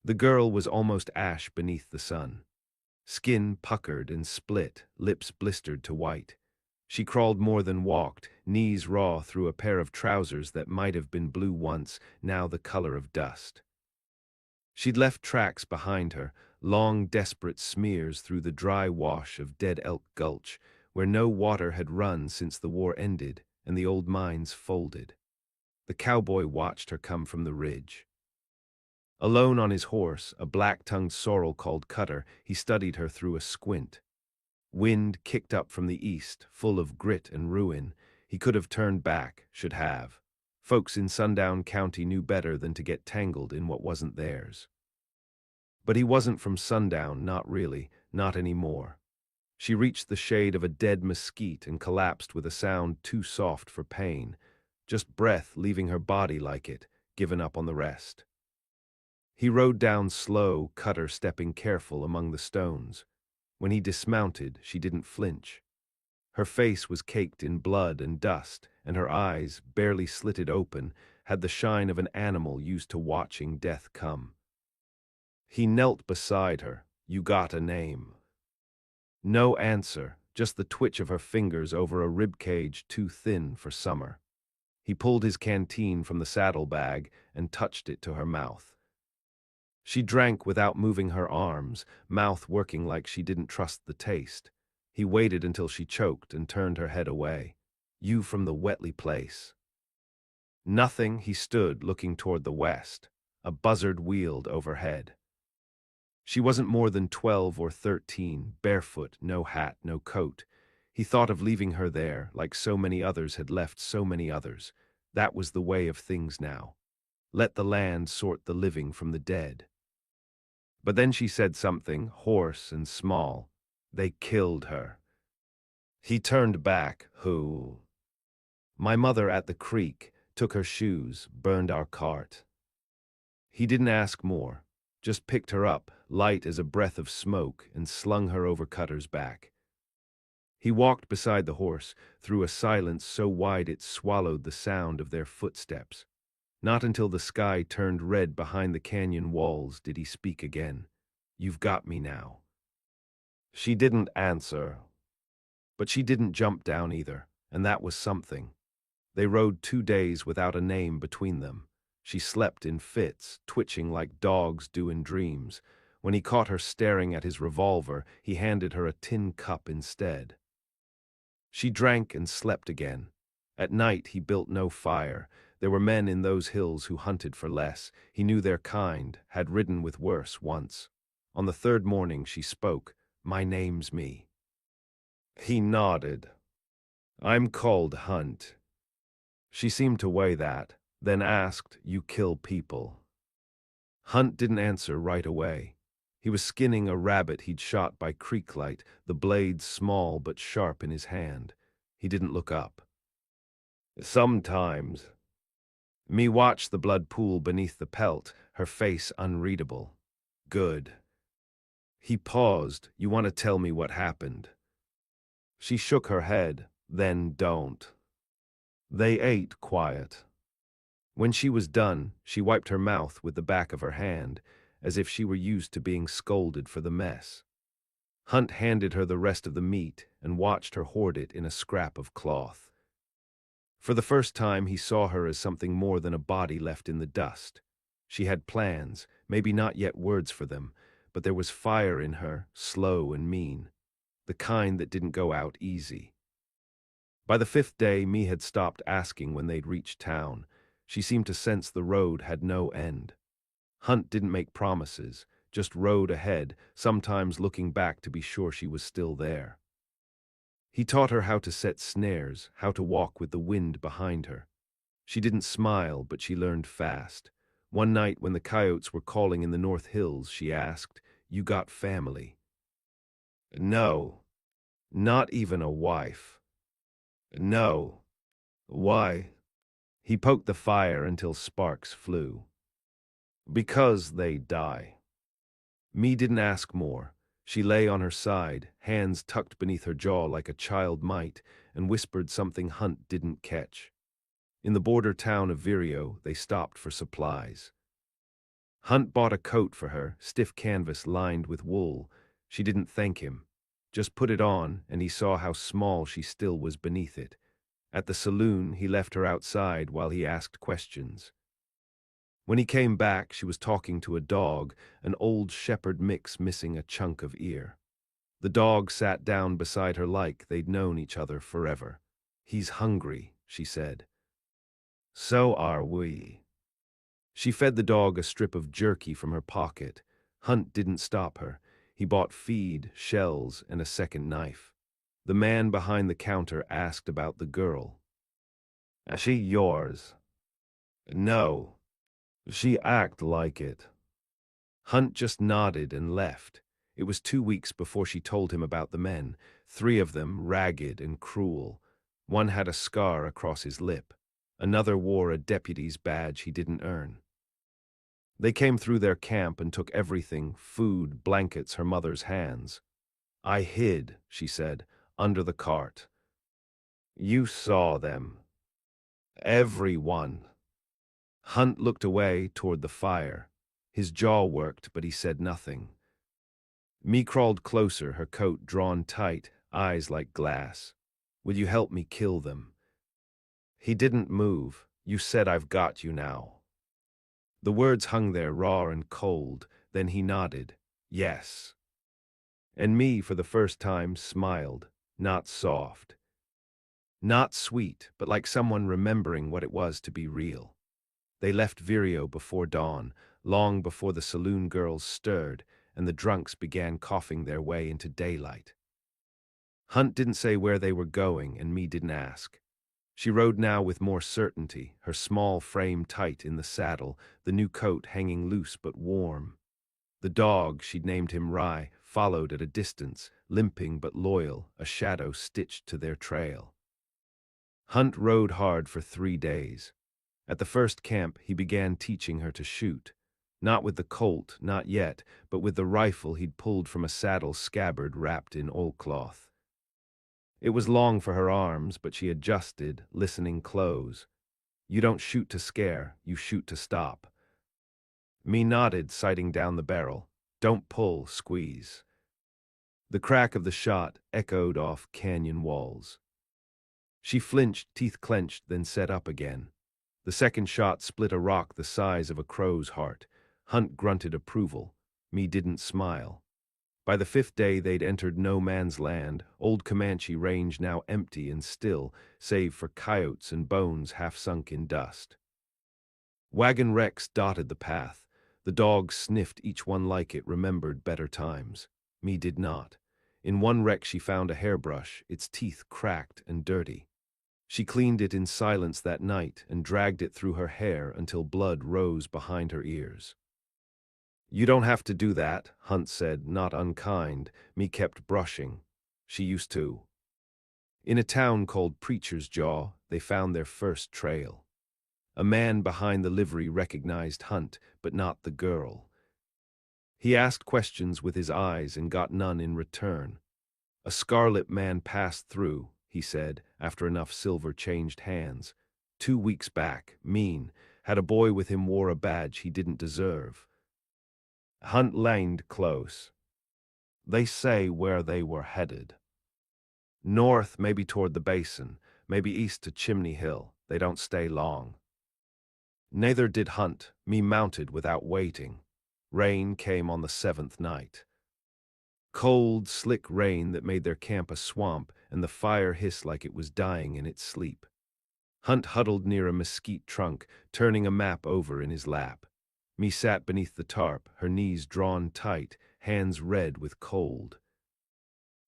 The girl was almost ash beneath the sun. Skin puckered and split, lips blistered to white. She crawled more than walked, knees raw through a pair of trousers that might have been blue once, now the color of dust. She'd left tracks behind her, long, desperate smears through the dry wash of Dead Elk Gulch, where no water had run since the war ended and the old mines folded. The cowboy watched her come from the ridge. Alone on his horse, a black-tongued sorrel called Cutter, he studied her through a squint. Wind kicked up from the east, full of grit and ruin. He could have turned back, should have. Folks in Sundown County knew better than to get tangled in what wasn't theirs. But he wasn't from Sundown, not really, not anymore. She reached the shade of a dead mesquite and collapsed with a sound too soft for pain, just breath leaving her body like it, given up on the rest. He rode down slow, Cutter stepping careful among the stones. When he dismounted, she didn't flinch. Her face was caked in blood and dust, and her eyes, barely slitted open, had the shine of an animal used to watching death come. He knelt beside her. "You got a name?" No answer, just the twitch of her fingers over a ribcage too thin for summer. He pulled his canteen from the saddlebag and touched it to her mouth. She drank without moving her arms, mouth working like she didn't trust the taste. He waited until she choked and turned her head away. "You from the wetly place?" Nothing. He stood, looking toward the west. A buzzard wheeled overhead. She wasn't more than 12 or 13, barefoot, no hat, no coat. He thought of leaving her there, like so many others had left so many others. That was the way of things now. Let the land sort the living from the dead. But then she said something, hoarse and small. "They killed her." He turned back. "Who?" "My mother at the creek, took her shoes, burned our cart." He didn't ask more, just picked her up, light as a breath of smoke, and slung her over Cutter's back. He walked beside the horse, through a silence so wide it swallowed the sound of their footsteps. Not until the sky turned red behind the canyon walls did he speak again. "You've got me now." She didn't answer. But she didn't jump down either, and that was something. They rode 2 days without a name between them. She slept in fits, twitching like dogs do in dreams. When he caught her staring at his revolver, he handed her a tin cup instead. She drank and slept again. At night he built no fire. There were men in those hills who hunted for less. He knew their kind, had ridden with worse once. On the third morning she spoke. "My name's me." He nodded. "I'm called Hunt." She seemed to weigh that, then asked, "You kill people?" Hunt didn't answer right away. He was skinning a rabbit he'd shot by creek light, the blade small but sharp in his hand. He didn't look up. "Sometimes." Me watched the blood pool beneath the pelt, her face unreadable. "Good." He paused. "You want to tell me what happened?" She shook her head. "Then don't." They ate quiet. When she was done, she wiped her mouth with the back of her hand, as if she were used to being scolded for the mess. Hunt handed her the rest of the meat and watched her hoard it in a scrap of cloth. For the first time he saw her as something more than a body left in the dust. She had plans, maybe not yet words for them, but there was fire in her, slow and mean, the kind that didn't go out easy. By the 5th day, Me had stopped asking when they'd reached town. She seemed to sense the road had no end. Hunt didn't make promises, just rode ahead, sometimes looking back to be sure she was still there. He taught her how to set snares, how to walk with the wind behind her. She didn't smile, but she learned fast. One night when the coyotes were calling in the North Hills, she asked, "You got family?" "No. Not even a wife." "No. Why?" He poked the fire until sparks flew. "Because they die." Me didn't ask more. She lay on her side, hands tucked beneath her jaw like a child might, and whispered something Hunt didn't catch. In the border town of Vireo, they stopped for supplies. Hunt bought a coat for her, stiff canvas lined with wool. She didn't thank him. Just put it on, and he saw how small she still was beneath it. At the saloon, he left her outside while he asked questions. When he came back, she was talking to a dog, an old shepherd mix missing a chunk of ear. The dog sat down beside her like they'd known each other forever. "He's hungry," she said. "So are we." She fed the dog a strip of jerky from her pocket. Hunt didn't stop her. He bought feed, shells, and a second knife. The man behind the counter asked about the girl. "Is she yours?" "No. She act like it." Hunt just nodded and left. It was 2 weeks before she told him about the men, 3 of them ragged and cruel. One had a scar across his lip. Another wore a deputy's badge he didn't earn. They came through their camp and took everything, food, blankets, her mother's hands. "I hid," she said, "under the cart." "You saw them." "Every one." Hunt looked away toward the fire. His jaw worked, but he said nothing. Me crawled closer, her coat drawn tight, eyes like glass. "Will you help me kill them?" He didn't move. "You said I've got you now." The words hung there raw and cold. Then he nodded. "Yes." And me, for the first time, smiled. Not soft. Not sweet, but like someone remembering what it was to be real. They left Vireo before dawn, long before the saloon girls stirred, and the drunks began coughing their way into daylight. Hunt didn't say where they were going, and me didn't ask. She rode now with more certainty, her small frame tight in the saddle, the new coat hanging loose but warm. The dog, she'd named him Rye, followed at a distance, limping but loyal, a shadow stitched to their trail. Hunt rode hard for 3 days. At the first camp, he began teaching her to shoot. Not with the Colt, not yet, but with the rifle he'd pulled from a saddle scabbard wrapped in oilcloth. It was long for her arms, but she adjusted, listening close. "You don't shoot to scare, you shoot to stop." Me nodded, sighting down the barrel. "Don't pull, squeeze." The crack of the shot echoed off canyon walls. She flinched, teeth clenched, then set up again. The second shot split a rock the size of a crow's heart. Hunt grunted approval. Me didn't smile. By the 5th day they'd entered no man's land, old Comanche range now empty and still, save for coyotes and bones half sunk in dust. Wagon wrecks dotted the path. The dogs sniffed each one like it remembered better times. Me did not. In one wreck she found a hairbrush, its teeth cracked and dirty. She cleaned it in silence that night and dragged it through her hair until blood rose behind her ears. "You don't have to do that," Hunt said, not unkind. Me kept brushing. "She used to." In a town called Preacher's Jaw, they found their first trail. A man behind the livery recognized Hunt, but not the girl. He asked questions with his eyes and got none in return. "A scarlet man passed through," he said, after enough silver changed hands. 2 weeks back, mean, had a boy with him wore a badge he didn't deserve. Hunt leaned close. "They say where they were headed. North, maybe toward the basin, maybe east to Chimney Hill. They don't stay long." Neither did Hunt. Me mounted without waiting. Rain came on the 7th night. Cold, slick rain that made their camp a swamp, and the fire hissed like it was dying in its sleep. Hunt huddled near a mesquite trunk, turning a map over in his lap. Me sat beneath the tarp, her knees drawn tight, hands red with cold.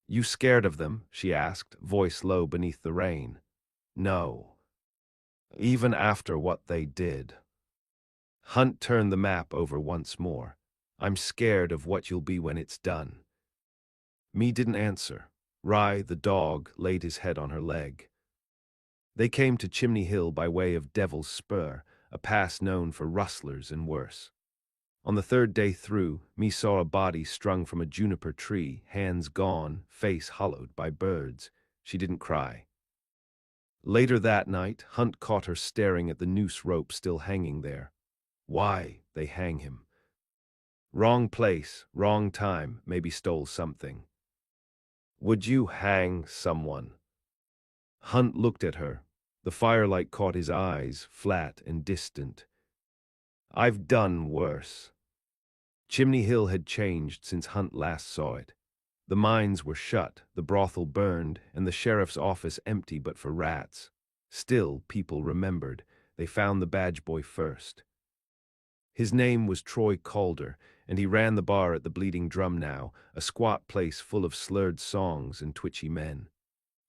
"You scared of them?" she asked, voice low beneath the rain. "No. Even after what they did." Hunt turned the map over once more. "I'm scared of what you'll be when it's done." Me didn't answer. Rye, the dog, laid his head on her leg. They came to Chimney Hill by way of Devil's Spur, a pass known for rustlers and worse. On the 3rd day through, me saw a body strung from a juniper tree, hands gone, face hollowed by birds. She didn't cry. Later that night, Hunt caught her staring at the noose rope still hanging there. "Why, they hang him." Wrong place, wrong time, maybe stole something. Would you hang someone? Hunt looked at her. The firelight caught his eyes, flat and distant. I've done worse. Chimney Hill had changed since Hunt last saw it. The mines were shut, the brothel burned, and the sheriff's office empty but for rats. Still, people remembered. They found the badge boy first. His name was Troy Calder, and he ran the bar at the Bleeding Drum now, a squat place full of slurred songs and twitchy men.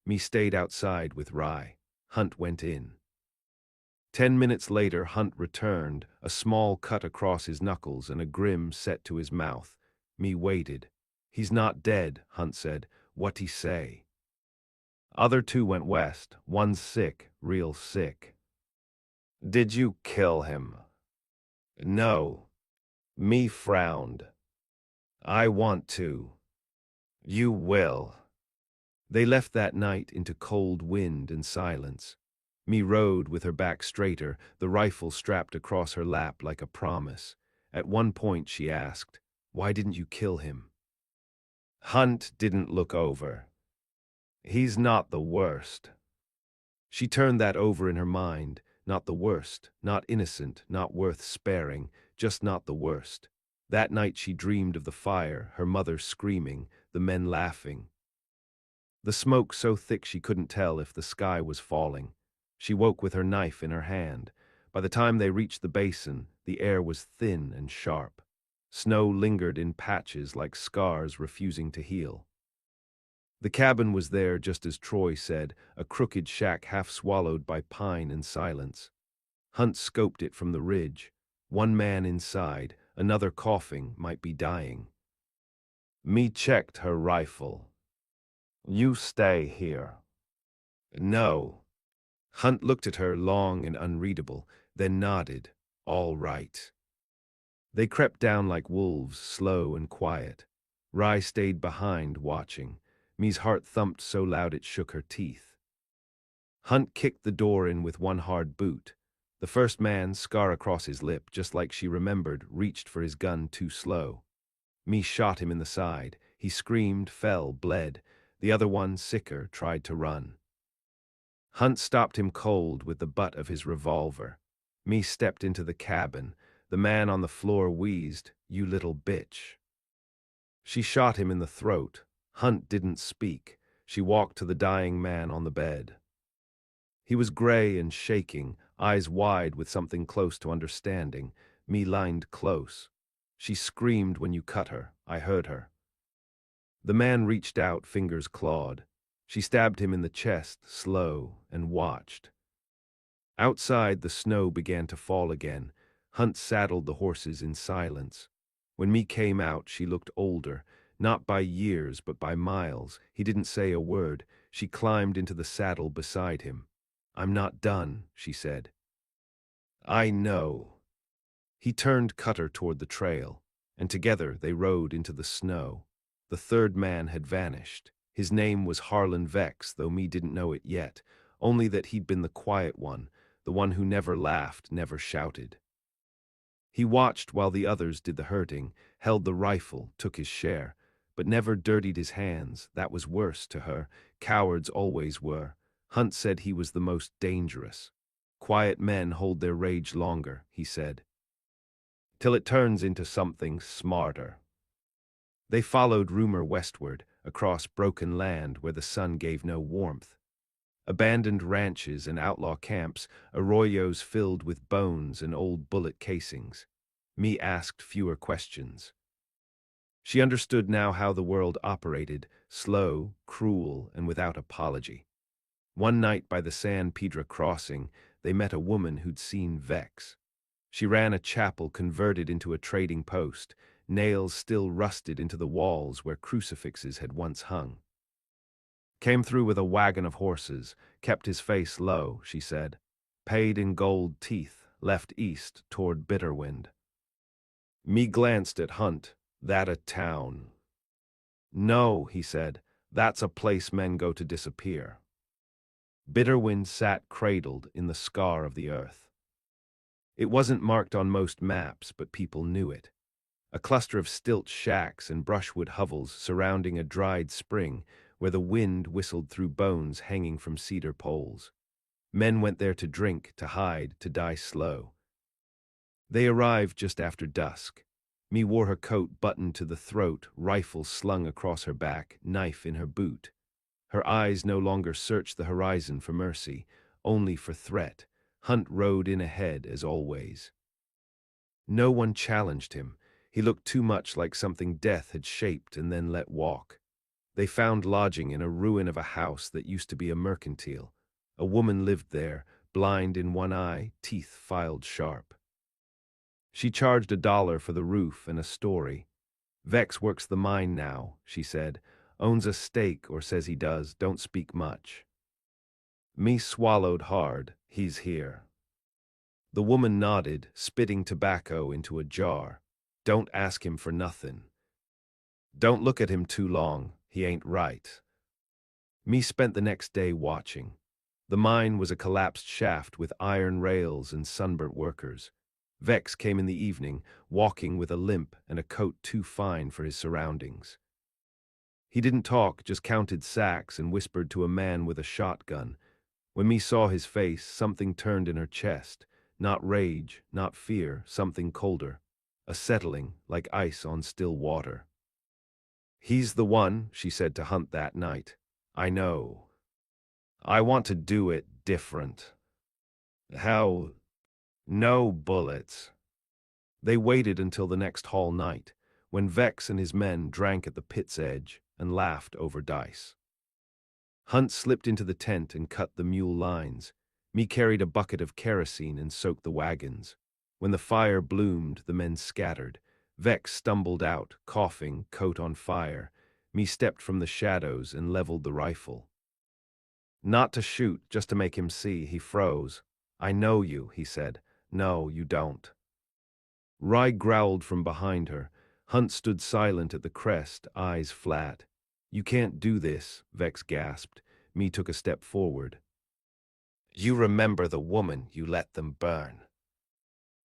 Me stayed outside with Rye. Hunt went in. 10 minutes later, Hunt returned, a small cut across his knuckles and a grin set to his mouth. Me waited. He's not dead, Hunt said. What'd he say? Other two went west. One's sick, real sick. Did you kill him? No. Me frowned. I want to. You will. They left that night into cold wind and silence. Me rode with her back straighter, the rifle strapped across her lap like a promise. At one point she asked, "Why didn't you kill him?" Hunt didn't look over. He's not the worst. She turned that over in her mind. Not the worst, not innocent, not worth sparing, just not the worst. That night she dreamed of the fire, her mother screaming, the men laughing. The smoke so thick she couldn't tell if the sky was falling. She woke with her knife in her hand. By the time they reached the basin, the air was thin and sharp. Snow lingered in patches like scars refusing to heal. The cabin was there just as Troy said, a crooked shack half swallowed by pine and silence. Hunt scoped it from the ridge. One man inside, another coughing, might be dying. Me checked her rifle. You stay here. No. Hunt looked at her, long and unreadable, then nodded. All right. They crept down like wolves, slow and quiet. Rye stayed behind, watching. Me's heart thumped so loud it shook her teeth. Hunt kicked the door in with one hard boot. The first man, scar across his lip, just like she remembered, reached for his gun too slow. Me shot him in the side. He screamed, fell, bled. The other one, sicker, tried to run. Hunt stopped him cold with the butt of his revolver. Me stepped into the cabin. The man on the floor wheezed, "You little bitch." She shot him in the throat. Hunt didn't speak. She walked to the dying man on the bed. He was gray and shaking, eyes wide with something close to understanding. Me lined close. She screamed when you cut her. I heard her. The man reached out, fingers clawed. She stabbed him in the chest, slow, and watched. Outside, the snow began to fall again. Hunt saddled the horses in silence. When me came out, she looked older, not by years but by miles. He didn't say a word. She climbed into the saddle beside him. "I'm not done," she said. "I know." He turned Cutter toward the trail, and together they rode into the snow. The third man had vanished. His name was Harlan Vex, though me didn't know it yet, only that he'd been the quiet one, the one who never laughed, never shouted. He watched while the others did the hurting, held the rifle, took his share, but never dirtied his hands. That was worse to her. Cowards always were. Hunt said he was the most dangerous. "Quiet men hold their rage longer," he said, "till it turns into something smarter." They followed rumor westward, across broken land where the sun gave no warmth. Abandoned ranches and outlaw camps, arroyos filled with bones and old bullet casings. Me asked fewer questions. She understood now how the world operated, slow, cruel, and without apology. One night by the San Pedro crossing, they met a woman who'd seen Vex. She ran a chapel converted into a trading post, nails still rusted into the walls where crucifixes had once hung. "Came through with a wagon of horses, kept his face low," she said. "Paid in gold teeth, left east toward Bitterwind." Me glanced at Hunt. "That a town?" "No," he said. "That's a place men go to disappear." Bitterwind sat cradled in the scar of the earth. It wasn't marked on most maps, but people knew it. A cluster of stilt shacks and brushwood hovels surrounding a dried spring where the wind whistled through bones hanging from cedar poles. Men went there to drink, to hide, to die slow. They arrived just after dusk. Me wore her coat buttoned to the throat, rifle slung across her back, knife in her boot. Her eyes no longer searched the horizon for mercy, only for threat. Hunt rode in ahead, as always. No one challenged him. He looked too much like something death had shaped and then let walk. They found lodging in a ruin of a house that used to be a mercantile. A woman lived there, blind in one eye, teeth filed sharp. She charged $1 for the roof and a story. Vex works the mine now, she said. Owns a stake, or says he does, don't speak much. Me swallowed hard. He's here. The woman nodded, spitting tobacco into a jar. Don't ask him for nothing. Don't look at him too long. He ain't right. Me spent the next day watching. The mine was a collapsed shaft with iron rails and sunburnt workers. Vex came in the evening, walking with a limp and a coat too fine for his surroundings. He didn't talk, just counted sacks and whispered to a man with a shotgun. When me saw his face, something turned in her chest. Not rage, not fear, something colder. A settling, like ice on still water. He's the one, she said to Hunt that night. I know. I want to do it different. How? No bullets. They waited until the next hall night, when Vex and his men drank at the pit's edge and laughed over dice. Hunt slipped into the tent and cut the mule lines. Me carried a bucket of kerosene and soaked the wagons. When the fire bloomed, the men scattered. Vex stumbled out, coughing, coat on fire. Me stepped from the shadows and leveled the rifle. Not to shoot, just to make him see. He froze. I know you, he said. No, you don't. Rye growled from behind her. Hunt stood silent at the crest, eyes flat. You can't do this, Vex gasped. Me took a step forward. You remember the woman you let them burn.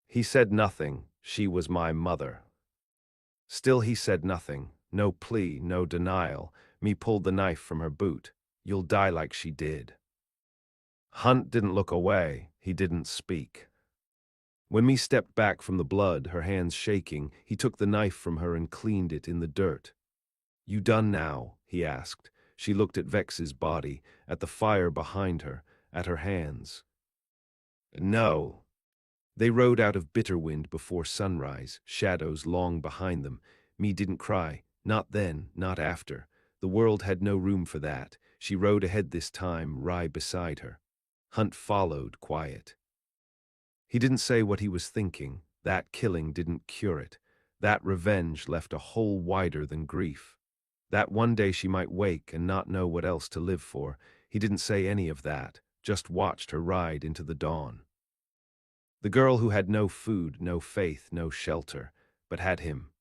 He said nothing. She was my mother. Still he said nothing. No plea, no denial. Me pulled the knife from her boot. You'll die like she did. Hunt didn't look away. He didn't speak. When me stepped back from the blood, her hands shaking, he took the knife from her and cleaned it in the dirt. You done now? He asked. She looked at Vex's body, at the fire behind her, at her hands. No. They rode out of Bitterwind before sunrise, shadows long behind them. Me didn't cry. Not then, not after. The world had no room for that. She rode ahead this time, Rye beside her. Hunt followed, quiet. He didn't say what he was thinking. That killing didn't cure it. That revenge left a hole wider than grief. That one day she might wake and not know what else to live for. He didn't say any of that, just watched her ride into the dawn. The girl who had no food, no faith, no shelter, but had him.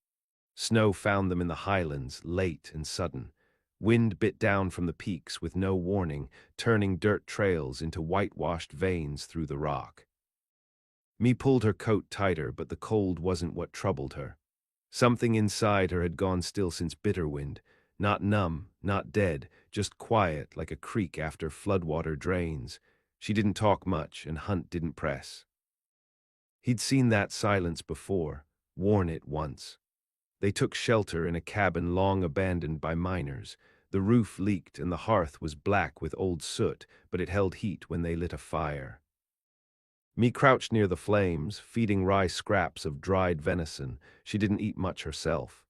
Snow found them in the highlands, late and sudden. Wind bit down from the peaks with no warning, turning dirt trails into whitewashed veins through the rock. Me pulled her coat tighter, but the cold wasn't what troubled her. Something inside her had gone still since Bitterwind, not numb, not dead, just quiet like a creek after floodwater drains. She didn't talk much, and Hunt didn't press. He'd seen that silence before, worn it once. They took shelter in a cabin long abandoned by miners. The roof leaked and the hearth was black with old soot, but it held heat when they lit a fire. Me crouched near the flames, feeding Rye scraps of dried venison. She didn't eat much herself.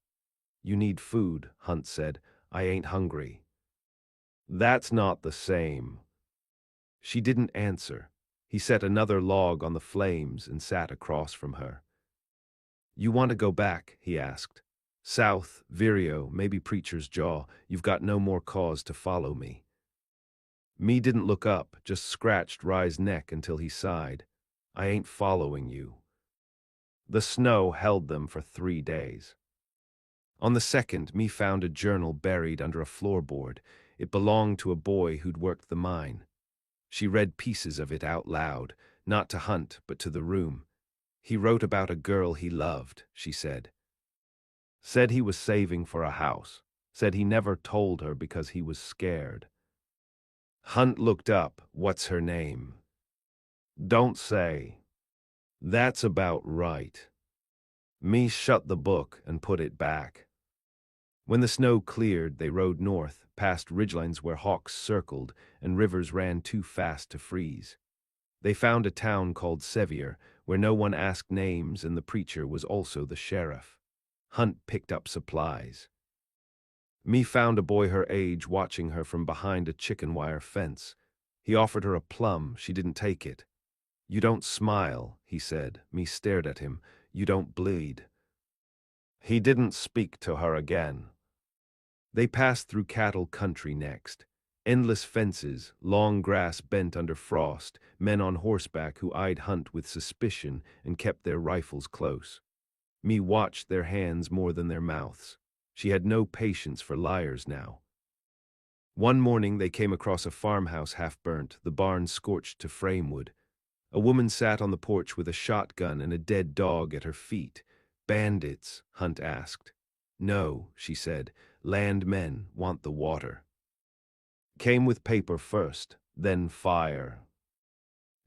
You need food, Hunt said. I ain't hungry. That's not the same. She didn't answer. He set another log on the flames and sat across from her. You want to go back? He asked. South, Vireo, maybe Preacher's Jaw. You've got no more cause to follow me. Me didn't look up, just scratched Rye's neck until he sighed. I ain't following you. The snow held them for 3 days. On the second, me found a journal buried under a floorboard. It belonged to a boy who'd worked the mine. She read pieces of it out loud, not to Hunt, but to the room. He wrote about a girl he loved, she said. Said he was saving for a house. Said he never told her because he was scared. Hunt looked up. What's her name? Don't say. That's about right. Me shut the book and put it back. When the snow cleared, they rode north, past ridgelines where hawks circled and rivers ran too fast to freeze. They found a town called Sevier, where no one asked names and the preacher was also the sheriff. Hunt picked up supplies. Me found a boy her age watching her from behind a chicken wire fence. He offered her a plum. She didn't take it. You don't smile, he said. Me stared at him. You don't bleed. He didn't speak to her again. They passed through cattle country next. Endless fences, long grass bent under frost, men on horseback who eyed Hunt with suspicion and kept their rifles close. Me watched their hands more than their mouths. She had no patience for liars now. One morning they came across a farmhouse half-burnt, the barn scorched to framewood. A woman sat on the porch with a shotgun and a dead dog at her feet. Bandits, Hunt asked. No, she said. Landmen want the water. Came with paper first, then fire.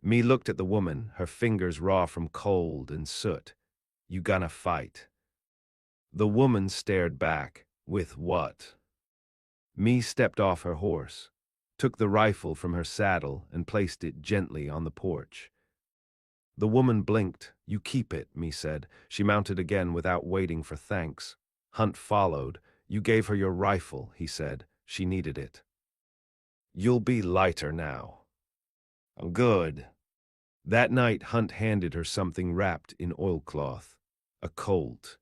Me looked at the woman, her fingers raw from cold and soot. You gonna fight? The woman stared back. With what? Me stepped off her horse, took the rifle from her saddle and placed it gently on the porch. The woman blinked. You keep it, me said. She mounted again without waiting for thanks. Hunt followed. You gave her your rifle, he said. She needed it. You'll be lighter now. Good. That night Hunt handed her something wrapped in oilcloth. A Colt.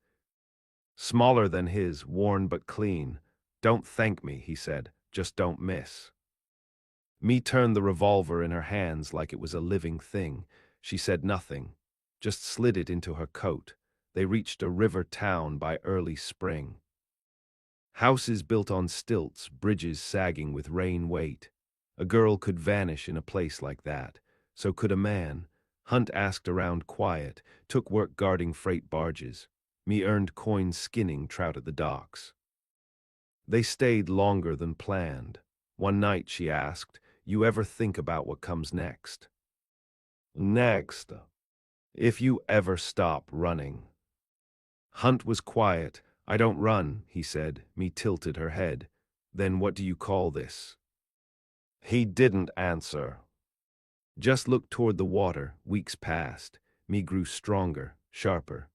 Smaller than his, worn but clean. Don't thank me, he said. Just don't miss. Me turned the revolver in her hands like it was a living thing. She said nothing, just slid it into her coat. They reached a river town by early spring. Houses built on stilts, bridges sagging with rain weight. A girl could vanish in a place like that. So could a man. Hunt asked around quiet, took work guarding freight barges. Me earned coins skinning trout at the docks. They stayed longer than planned. One night she asked, You ever think about what comes next? Next. If you ever stop running. Hunt was quiet. I don't run, he said. Me tilted her head. Then what do you call this? He didn't answer. Just looked toward the water. Weeks passed. Me grew stronger, sharper.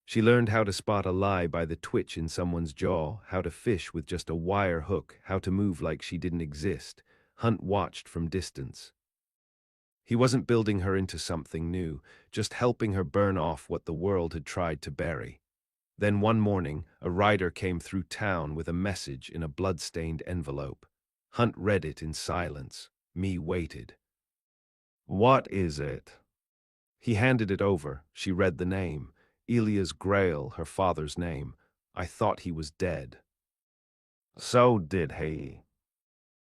She learned how to spot a lie by the twitch in someone's jaw, how to fish with just a wire hook, how to move like she didn't exist. Hunt watched from distance. He wasn't building her into something new, just helping her burn off what the world had tried to bury. Then one morning, a rider came through town with a message in a blood-stained envelope. Hunt read it in silence. Me waited. What is it? He handed it over. She read the name. Elias Grail, her father's name. I thought he was dead. So did he.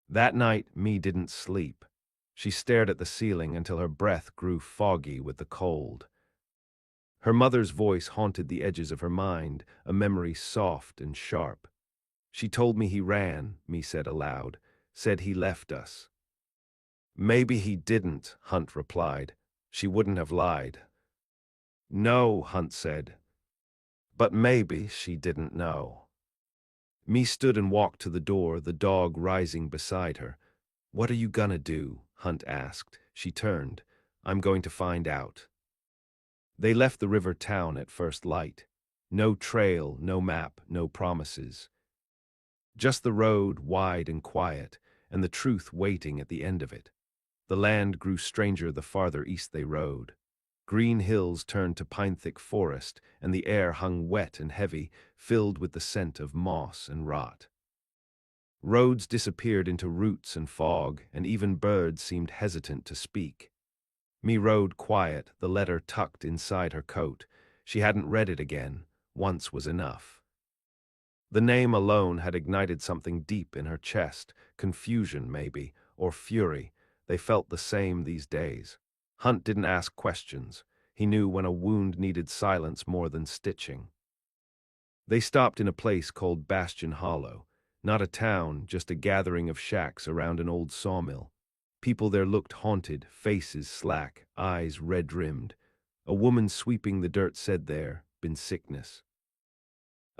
That night, me didn't sleep. She stared at the ceiling until her breath grew foggy with the cold. Her mother's voice haunted the edges of her mind, a memory soft and sharp. She told me he ran, me said aloud, said he left us. Maybe he didn't, Hunt replied. She wouldn't have lied. No, Hunt said. But maybe she didn't know. Me stood and walked to the door, the dog rising beside her. What are you gonna do? Hunt asked. She turned. I'm going to find out. They left the river town at first light. No trail, no map, no promises. Just the road, wide and quiet, and the truth waiting at the end of it. The land grew stranger the farther east they rode. Green hills turned to pine-thick forest, and the air hung wet and heavy, filled with the scent of moss and rot. Roads disappeared into roots and fog, and even birds seemed hesitant to speak. Me rode quiet, the letter tucked inside her coat. She hadn't read it again. Once was enough. The name alone had ignited something deep in her chest, confusion maybe, or fury. They felt the same these days. Hunt didn't ask questions. He knew when a wound needed silence more than stitching. They stopped in a place called Bastion Hollow. Not a town, just a gathering of shacks around an old sawmill. People there looked haunted, faces slack, eyes red-rimmed. A woman sweeping the dirt said there, been sickness.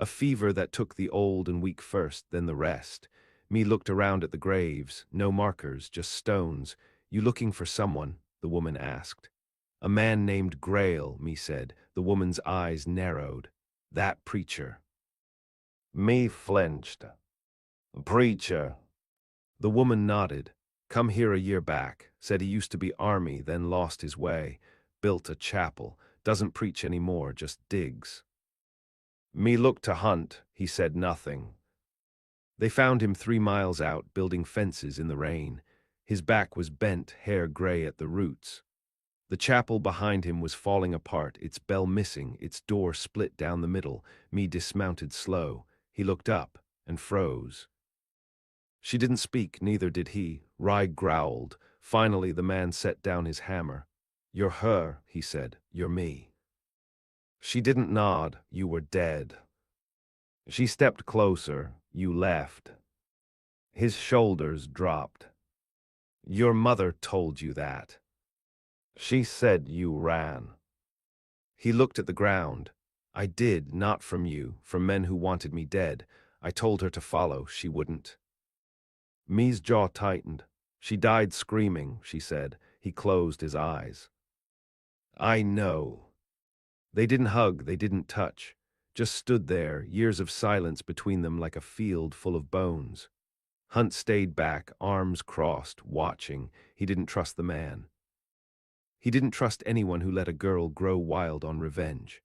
A fever that took the old and weak first, then the rest. Me looked around at the graves, no markers, just stones. You looking for someone? The woman asked. A man named Grail, me said. The woman's eyes narrowed. That preacher. Me flinched. Preacher. The woman nodded. Come here a year back. Said he used to be army, then lost his way. Built a chapel. Doesn't preach anymore, just digs. Me looked to Hunt. He said nothing. They found him 3 miles out, building fences in the rain. His back was bent, hair gray at the roots. The chapel behind him was falling apart, its bell missing, its door split down the middle. Me dismounted slow. He looked up and froze. She didn't speak, neither did he. Rye growled. Finally, the man set down his hammer. You're her, he said. You're me. She didn't nod. You were dead. She stepped closer. You left. His shoulders dropped. Your mother told you that. She said you ran. He looked at the ground. I did, not from you, from men who wanted me dead. I told her to follow. She wouldn't. Me's jaw tightened. She died screaming, she said. He closed his eyes. I know. They didn't hug, they didn't touch. Just stood there, years of silence between them like a field full of bones. Hunt stayed back, arms crossed, watching. He didn't trust the man. He didn't trust anyone who let a girl grow wild on revenge.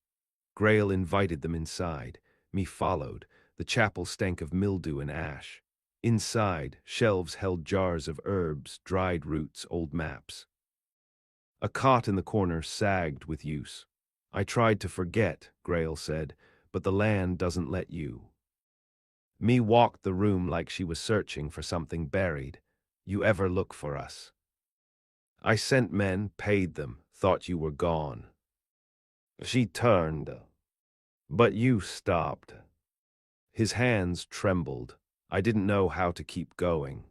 Grail invited them inside. Me followed. The chapel stank of mildew and ash. Inside, shelves held jars of herbs, dried roots, old maps. A cot in the corner sagged with use. I tried to forget, Grail said, but the land doesn't let you. Me walked the room like she was searching for something buried. You ever look for us? I sent men, paid them, thought you were gone. She turned. But you stopped. His hands trembled. I didn't know how to keep going.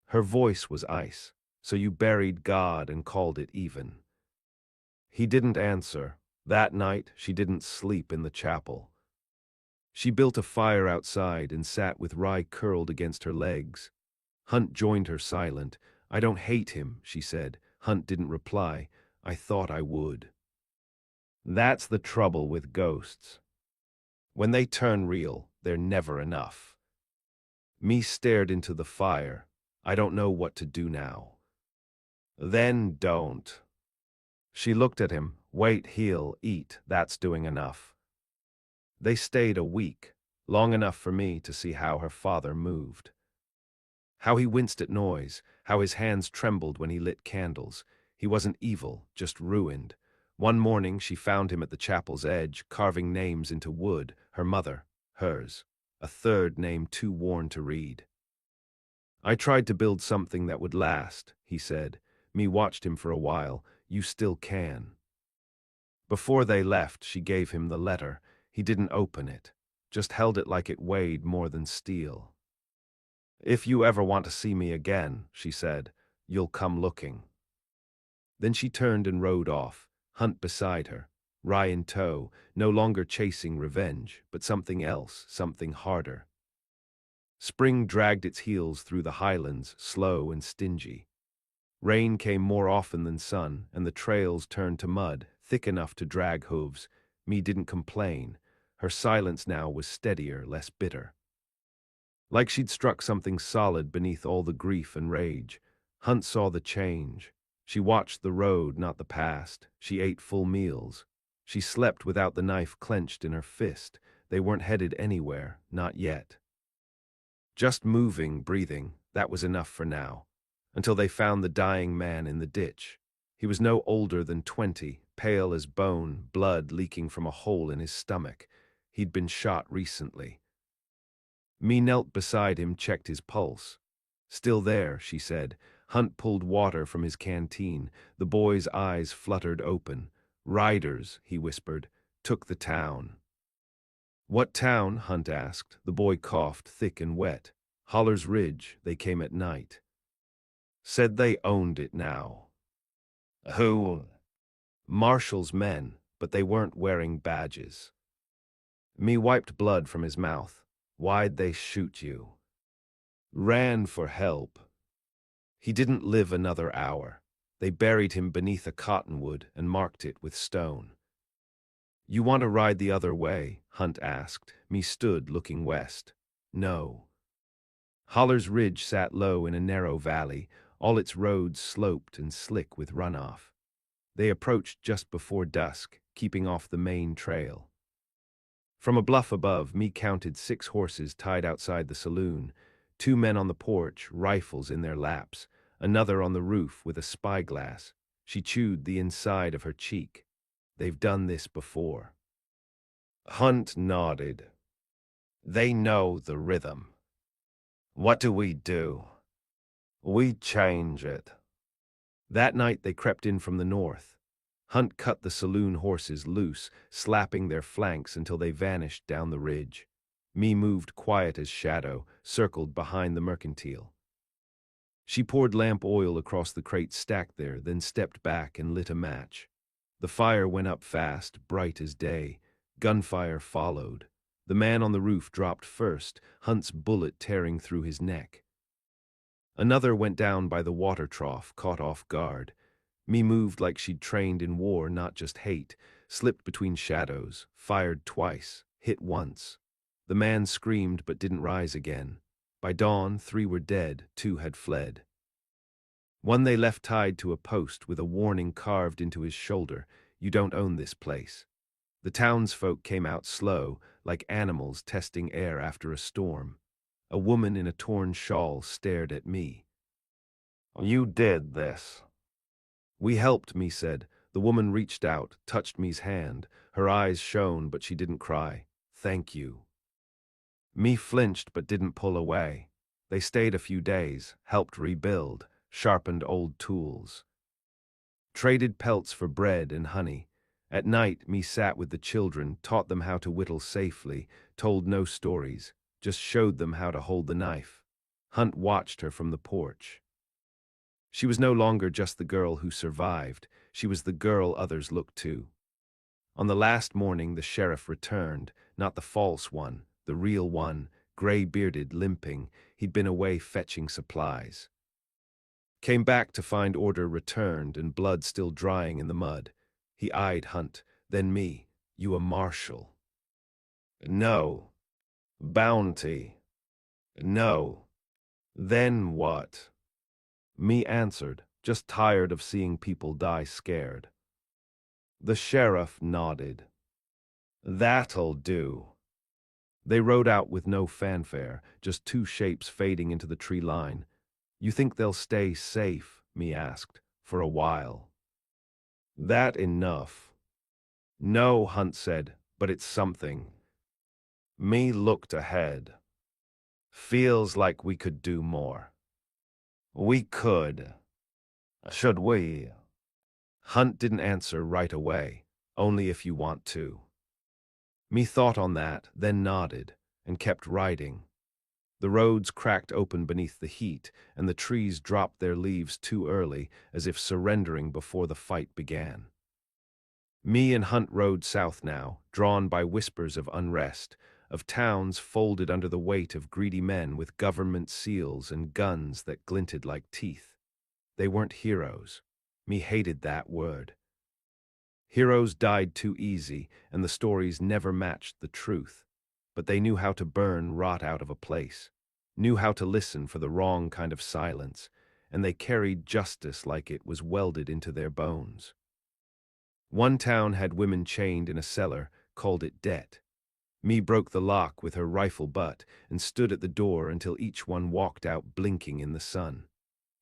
Her voice was ice. So you buried God and called it even. He didn't answer. That night, she didn't sleep in the chapel. She built a fire outside and sat with Rye curled against her legs. Hunt joined her silent. I don't hate him, she said. Hunt didn't reply. I thought I would. That's the trouble with ghosts. When they turn real, they're never enough. Me stared into the fire. I don't know what to do now. Then don't. She looked at him. Wait, he'll eat. That's doing enough. They stayed a week, long enough for me to see how her father moved. How he winced at noise, how his hands trembled when he lit candles. He wasn't evil, just ruined. One morning she found him at the chapel's edge, carving names into wood, her mother, hers, a third name too worn to read. I tried to build something that would last, he said. Me watched him for a while. You still can. Before they left, she gave him the letter. He didn't open it, just held it like it weighed more than steel. If you ever want to see me again, she said, you'll come looking. Then she turned and rode off, Hunt beside her, Rye in tow, no longer chasing revenge, but something else, something harder. Spring dragged its heels through the highlands, slow and stingy. Rain came more often than sun, and the trails turned to mud, thick enough to drag hooves. Me didn't complain. Her silence now was steadier, less bitter. Like she'd struck something solid beneath all the grief and rage. Hunt saw the change. She watched the road, not the past. She ate full meals. She slept without the knife clenched in her fist. They weren't headed anywhere, not yet. Just moving, breathing, that was enough for now. Until they found the dying man in the ditch. He was no older than 20, pale as bone, blood leaking from a hole in his stomach. He'd been shot recently. Me knelt beside him, checked his pulse. Still there, she said. Hunt pulled water from his canteen. The boy's eyes fluttered open. Riders, he whispered, took the town. What town? Hunt asked. The boy coughed, thick and wet. Holler's Ridge. They came at night. Said they owned it now. Who? Marshall's men, but they weren't wearing badges. Me wiped blood from his mouth. Why'd they shoot you? Ran for help. He didn't live another hour. They buried him beneath a cottonwood and marked it with stone. You want to ride the other way? Hunt asked. Me stood looking west. No. Holler's Ridge sat low in a narrow valley, all its roads sloped and slick with runoff. They approached just before dusk, keeping off the main trail. From a bluff above, me counted 6 horses tied outside the saloon, 2 men on the porch, rifles in their laps, another on the roof with a spyglass. She chewed the inside of her cheek. They've done this before. Hunt nodded. They know the rhythm. What do? We change it. That night they crept in from the north. Hunt cut the saloon horses loose, slapping their flanks until they vanished down the ridge. Me moved quiet as shadow, circled behind the mercantile. She poured lamp oil across the crate stacked there, then stepped back and lit a match. The fire went up fast, bright as day. Gunfire followed. The man on the roof dropped first, Hunt's bullet tearing through his neck. Another went down by the water trough, caught off guard. Me moved like she'd trained in war, not just hate, slipped between shadows, fired twice, hit once. The man screamed but didn't rise again. By dawn, 3 were dead, 2 had fled. One they left tied to a post with a warning carved into his shoulder: "You don't own this place." The townsfolk came out slow, like animals testing air after a storm. A woman in a torn shawl stared at me. You did this. We helped, me said. The woman reached out, touched me's hand. Her eyes shone, but she didn't cry. Thank you. Me flinched but didn't pull away. They stayed a few days, helped rebuild, sharpened old tools. Traded pelts for bread and honey. At night, me sat with the children, taught them how to whittle safely, told no stories, just showed them how to hold the knife. Hunt watched her from the porch. She was no longer just the girl who survived. She was the girl others looked to. On the last morning, the sheriff returned, not the false one, the real one, gray-bearded, limping. He'd been away fetching supplies. Came back to find order returned and blood still drying in the mud. He eyed Hunt, then me. You a marshal? No. Bounty? No. Then what? Me answered, just tired of seeing people die scared. The sheriff nodded. That'll do. They rode out with no fanfare, just 2 shapes fading into the tree line. You think they'll stay safe? Me asked, for a while. That enough? No, Hunt said, but it's something. Me looked ahead. Feels like we could do more. We could. Should we? Hunt didn't answer right away, only if you want to. Me thought on that, then nodded, and kept riding. The roads cracked open beneath the heat, and the trees dropped their leaves too early, as if surrendering before the fight began. Me and Hunt rode south now, drawn by whispers of unrest, of towns folded under the weight of greedy men with government seals and guns that glinted like teeth. They weren't heroes. Me hated that word. Heroes died too easy, and the stories never matched the truth. But they knew how to burn rot out of a place, knew how to listen for the wrong kind of silence, and they carried justice like it was welded into their bones. One town had women chained in a cellar, called it debt. Me broke the lock with her rifle butt and stood at the door until each one walked out blinking in the sun.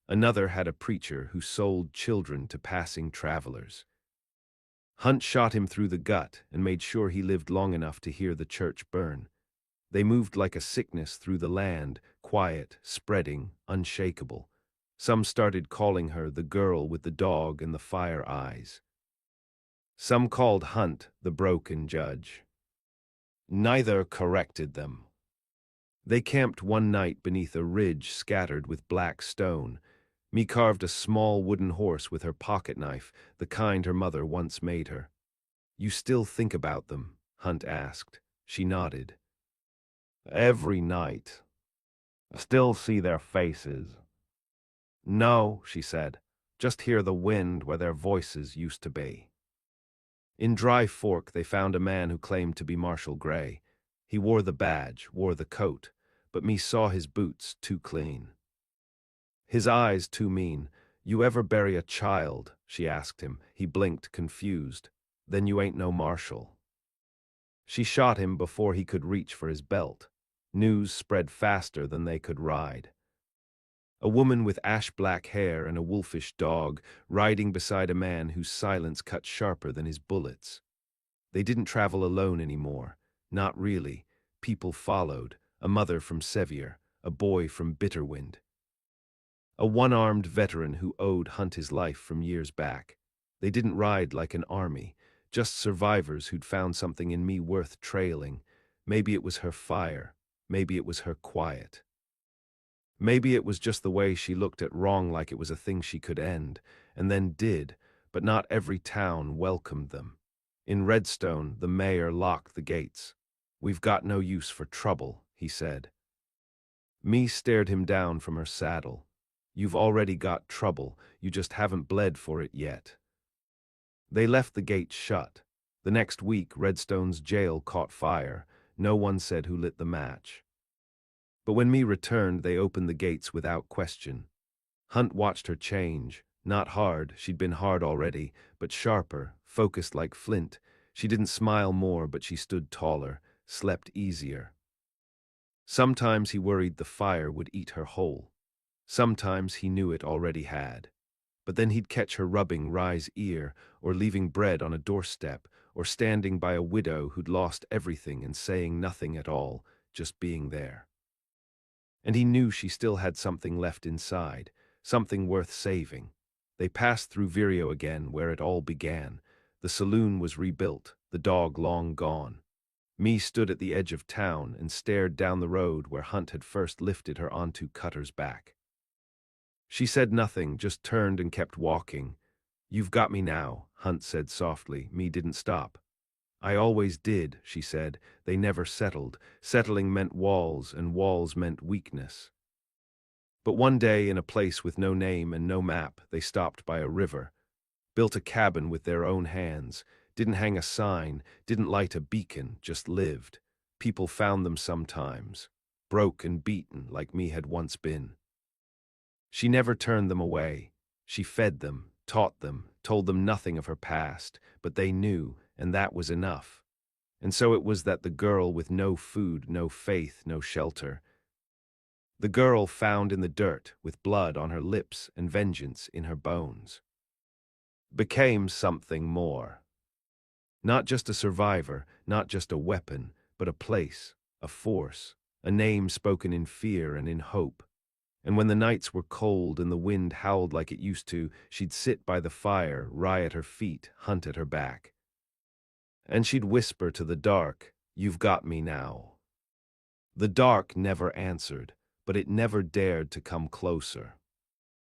Another had a preacher who sold children to passing travelers. Hunt shot him through the gut and made sure he lived long enough to hear the church burn. They moved like a sickness through the land, quiet, spreading, unshakable. Some started calling her the girl with the dog and the fire eyes. Some called Hunt the broken judge. Neither corrected them. They camped one night beneath a ridge scattered with black stone. Me carved a small wooden horse with her pocket knife, the kind her mother once made her. You still think about them? Hunt asked. She nodded. Every night. I still see their faces. No, she said. Just hear the wind where their voices used to be. In Dry Fork they found a man who claimed to be Marshal Gray. He wore the badge, wore the coat, but me saw his boots too clean. His eyes too mean. You ever bury a child? She asked him. He blinked, confused. Then you ain't no marshal. She shot him before he could reach for his belt. News spread faster than they could ride. A woman with ash-black hair and a wolfish dog riding beside a man whose silence cut sharper than his bullets. They didn't travel alone anymore. Not really. People followed. A mother from Sevier, a boy from Bitterwind. A one-armed veteran who owed Hunt his life from years back. They didn't ride like an army, just survivors who'd found something in me worth trailing. Maybe it was her fire. Maybe it was her quiet. Maybe it was just the way she looked at wrong like it was a thing she could end, and then did, but not every town welcomed them. In Redstone, the mayor locked the gates. We've got no use for trouble, he said. Me stared him down from her saddle. You've already got trouble, you just haven't bled for it yet. They left the gates shut. The next week, Redstone's jail caught fire. No one said who lit the match. But when me returned, they opened the gates without question. Hunt watched her change. Not hard, she'd been hard already, but sharper, focused like flint. She didn't smile more, but she stood taller, slept easier. Sometimes he worried the fire would eat her whole. Sometimes he knew it already had. But then he'd catch her rubbing Rye's ear, or leaving bread on a doorstep, or standing by a widow who'd lost everything and saying nothing at all, just being there. And he knew she still had something left inside, something worth saving. They passed through Vireo again, where it all began. The saloon was rebuilt, the dog long gone. Me stood at the edge of town and stared down the road where Hunt had first lifted her onto Cutter's back. She said nothing, just turned and kept walking. You've got me now, Hunt said softly. Me didn't stop. I always did, she said. They never settled. Settling meant walls, and walls meant weakness. But one day, in a place with no name and no map, they stopped by a river, built a cabin with their own hands, didn't hang a sign, didn't light a beacon, just lived. People found them sometimes, broke and beaten like me had once been. She never turned them away. She fed them, taught them, told them nothing of her past, but they knew, and that was enough. And so it was that the girl with no food, no faith, no shelter, the girl found in the dirt with blood on her lips and vengeance in her bones, became something more. Not just a survivor, not just a weapon, but a place, a force, a name spoken in fear and in hope. And when the nights were cold and the wind howled like it used to, she'd sit by the fire, Rye at her feet, Hunt at her back. And she'd whisper to the dark, "You've got me now." The dark never answered, but it never dared to come closer.